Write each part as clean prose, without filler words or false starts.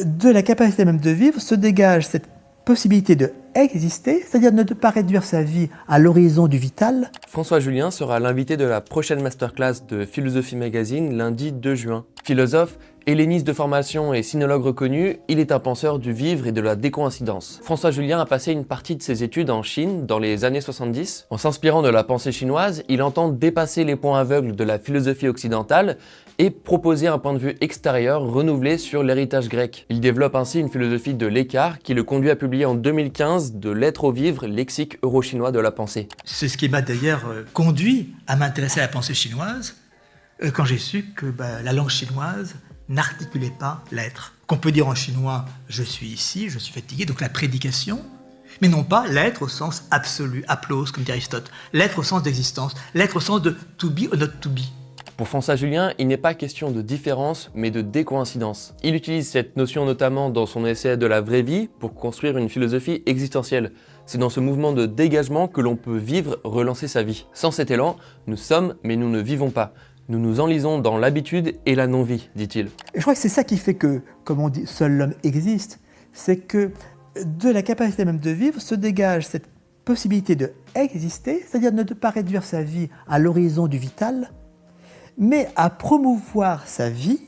de la capacité même de vivre se dégage cette possibilité de exister, c'est-à-dire de ne pas réduire sa vie à l'horizon du vital. François Julien sera l'invité de la prochaine masterclass de Philosophie Magazine lundi 2 juin. Philosophe, helléniste de formation et sinologue reconnu, il est un penseur du vivre et de la décoïncidence. François Julien a passé une partie de ses études en Chine dans les années 70. En s'inspirant de la pensée chinoise, il entend dépasser les points aveugles de la philosophie occidentale et proposer un point de vue extérieur renouvelé sur l'héritage grec. Il développe ainsi une philosophie de l'écart qui le conduit à publier en 2015 de L'être au vivre, lexique euro-chinois de la pensée. C'est ce qui m'a d'ailleurs conduit à m'intéresser à la pensée chinoise quand j'ai su que la langue chinoise n'articulait pas l'être. Qu'on peut dire en chinois « je suis ici, je suis fatigué », donc la prédication, mais non pas l'être au sens absolu, aplos, comme dit Aristote, l'être au sens d'existence, l'être au sens de « to be or not to be ». Pour François Julien, il n'est pas question de différence, mais de décoïncidence. Il utilise cette notion notamment dans son essai de la vraie vie pour construire une philosophie existentielle. C'est dans ce mouvement de dégagement que l'on peut vivre, relancer sa vie. Sans cet élan, nous sommes, mais nous ne vivons pas. Nous nous enlisons dans l'habitude et la non-vie, dit-il. Et je crois que c'est ça qui fait que, comme on dit, seul l'homme existe, c'est que de la capacité même de vivre se dégage cette possibilité de exister, c'est-à-dire de ne pas réduire sa vie à l'horizon du vital, mais à promouvoir sa vie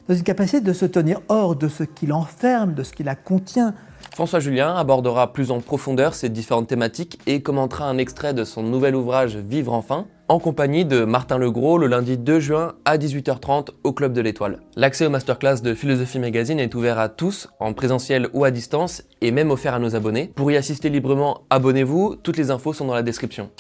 dans une capacité de se tenir hors de ce qui l'enferme, de ce qui la contient. François Julien abordera plus en profondeur ces différentes thématiques et commentera un extrait de son nouvel ouvrage Vivre enfin, en compagnie de Martin Legros le lundi 2 juin à 18h30 au Club de l'Étoile. L'accès aux masterclass de Philosophie Magazine est ouvert à tous, en présentiel ou à distance, et même offert à nos abonnés. Pour y assister librement, abonnez-vous, toutes les infos sont dans la description.